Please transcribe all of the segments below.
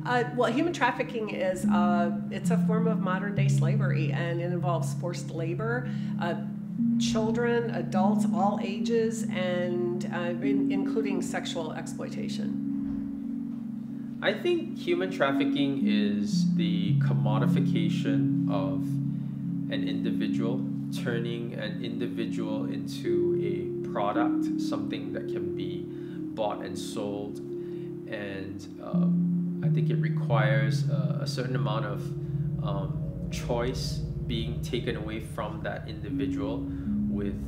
Well, human trafficking is it's a form of modern day slavery, and it involves forced labor, children, adults, all ages, and including sexual exploitation. I think human trafficking is the commodification of an individual, turning an individual into a product, something that can be bought and sold. And I think it requires a certain amount of choice being taken away from that individual with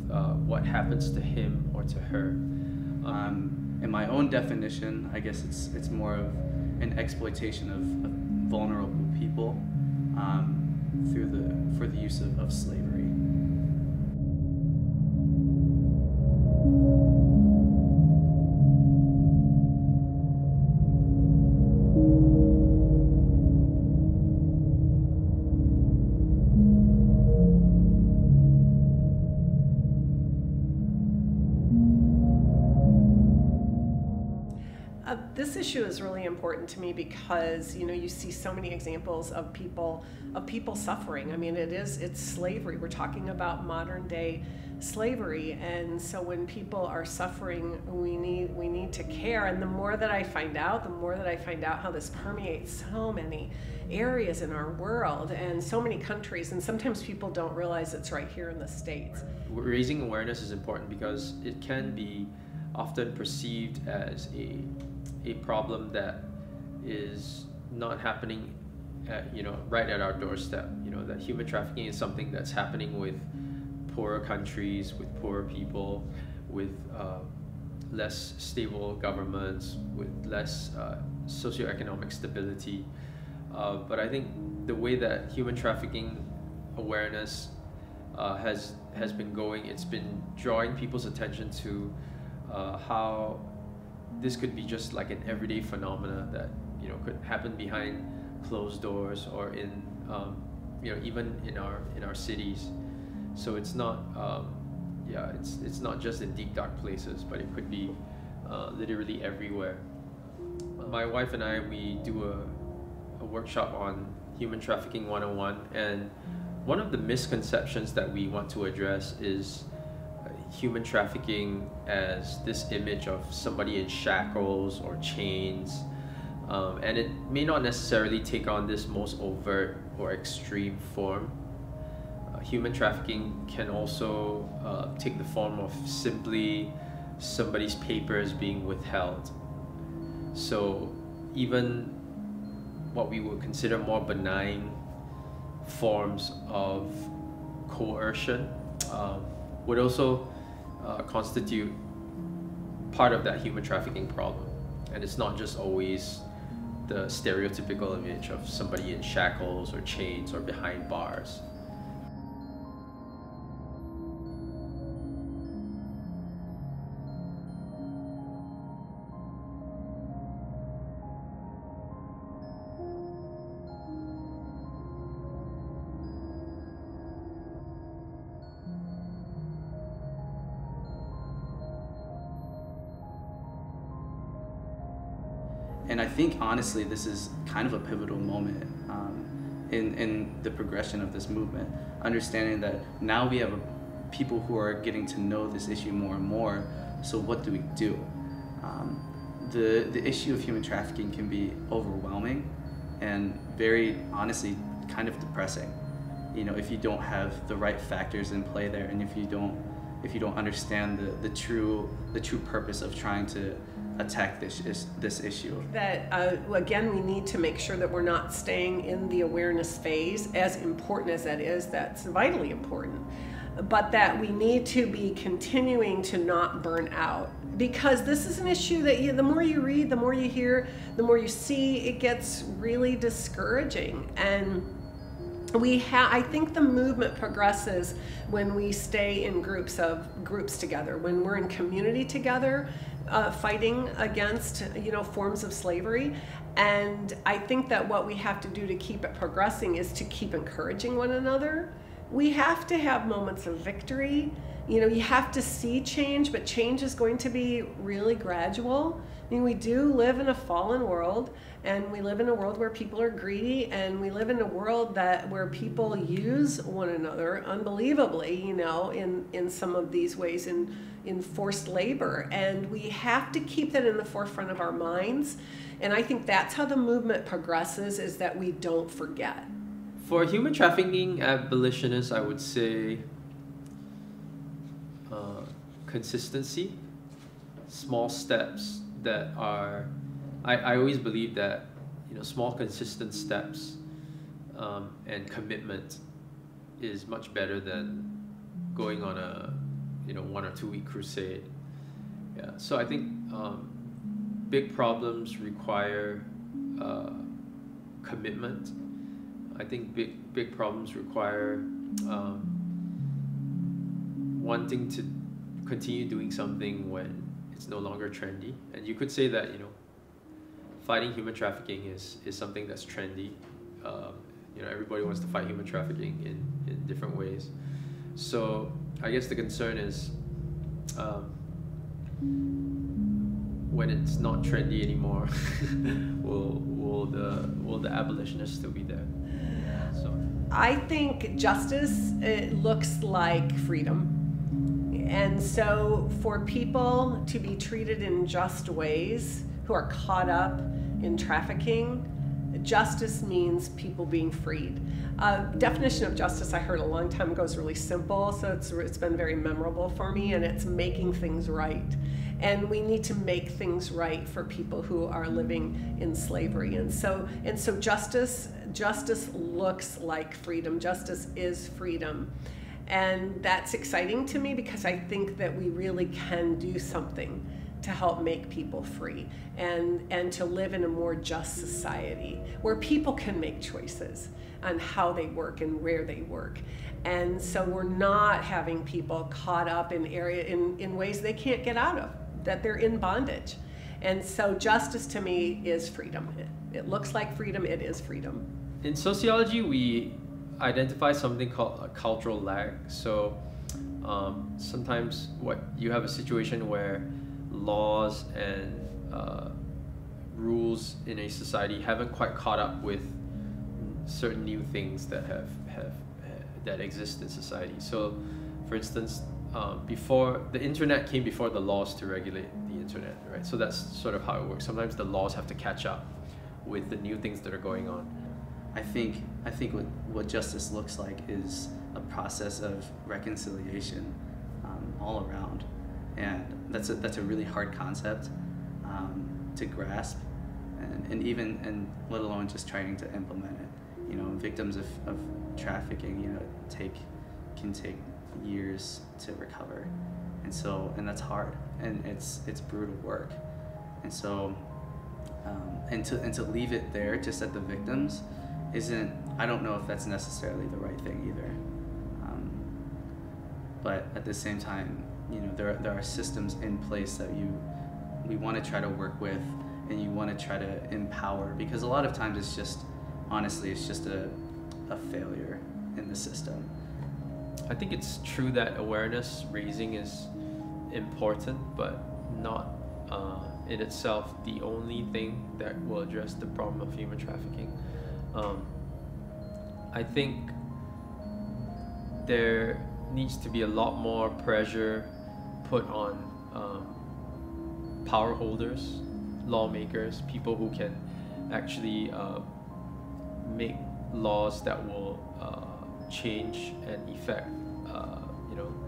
what happens to him or to her. In my own definition, I guess it's more of an exploitation of vulnerable people for the use of slavery. This issue is really important to me because you see so many examples of people suffering. I mean, it's slavery. We're talking about modern day slavery, and so when people are suffering, we need to care. And the more that I find out how this permeates so many areas in our world and so many countries, and sometimes people don't realize it's right here in the States. Raising awareness is important because it can be often perceived as a problem that is not happening right at our doorstep. That human trafficking is something that's happening with poorer countries, with poorer people, with less stable governments, with less socioeconomic stability. But I think the way that human trafficking awareness has been going, it's been drawing people's attention to how this could be just like an everyday phenomena that could happen behind closed doors or in even in our cities. So it's not it's not just in deep dark places, but it could be literally everywhere. My wife and I, we do a workshop on human trafficking 101, and one of the misconceptions that we want to address is human trafficking as this image of somebody in shackles or chains, and it may not necessarily take on this most overt or extreme form. Human trafficking can also take the form of simply somebody's papers being withheld. So even what we would consider more benign forms of coercion would also constitute part of that human trafficking problem. And it's not just always the stereotypical image of somebody in shackles or chains or behind bars. And I think, honestly, this is kind of a pivotal moment in the progression of this movement, understanding that now we have people who are getting to know this issue more and more, so what do we do? The issue of human trafficking can be overwhelming and very honestly kind of depressing. If you don't have the right factors in play there, and if you don't understand the true purpose of trying to attack this issue. That again, we need to make sure that we're not staying in the awareness phase, as important as that is. That's vitally important, but that we need to be continuing to not burn out, because this is an issue that the more you read, the more you hear, the more you see, it gets really discouraging. And I think the movement progresses when we stay in groups together, when we're in community together, fighting against forms of slavery. And I think that what we have to do to keep it progressing is to keep encouraging one another. We have to have moments of victory. You have to see change, but change is going to be really gradual. I mean, we do live in a fallen world, and we live in a world where people are greedy, and we live in a world where people use one another unbelievably, you know, in some of these ways, in forced labor. And we have to keep that in the forefront of our minds. And I think that's how the movement progresses, is that we don't forget. For human trafficking abolitionists, I would say consistency, small steps that are, I always believe that, you know, small consistent steps and commitment is much better than going on a, you know, 1 or 2 week crusade. Yeah, so I think big problems require commitment. I think big problems require wanting to continue doing something when it's no longer trendy. And you could say that, you know, fighting human trafficking is something that's trendy. You know, everybody wants to fight human trafficking in different ways. So I guess the concern is when it's not trendy anymore, will the abolitionists still be there? So I think justice, it looks like freedom. And so for people to be treated in just ways who are caught up in trafficking, justice means people being freed. Definition of justice I heard a long time ago is really simple, so it's been very memorable for me, and it's making things right. And we need to make things right for people who are living in slavery. And so justice looks like freedom. Justice is freedom. And that's exciting to me, because I think that we really can do something to help make people free and to live in a more just society where people can make choices on how they work and where they work. And so we're not having people caught up in ways they can't get out of, that they're in bondage. And so justice to me is freedom. It looks like freedom, it is freedom. in sociology, we identify something called a cultural lag. So sometimes you have a situation where laws and rules in a society haven't quite caught up with certain new things that that exist in society. So, for instance, before the internet came before the laws to regulate the internet, right? So that's sort of how it works. Sometimes the laws have to catch up with the new things that are going on. I think what justice looks like is a process of reconciliation all around, and that's a really hard concept to grasp, and let alone just trying to implement it. You know, victims of trafficking, you know, can take years to recover, and that's hard, and it's brutal work, and so and to leave it there just at the victims isn't, I don't know if that's necessarily the right thing either. But at the same time, you know, there are systems in place that we want to try to work with, and you want to try to empower, because a lot of times it's just, honestly, it's just a failure in the system. I think it's true that awareness raising is important, but not in itself the only thing that will address the problem of human trafficking. I think there needs to be a lot more pressure put on power holders, lawmakers, people who can actually make laws that will change and affect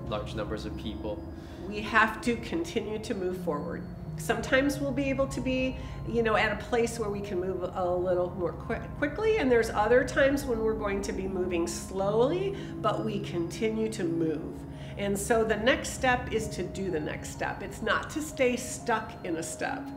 large numbers of people. We have to continue to move forward. Sometimes we'll be able to be, at a place where we can move a little more quickly, and there's other times when we're going to be moving slowly, but we continue to move. And so the next step is to do the next step. It's not to stay stuck in a step.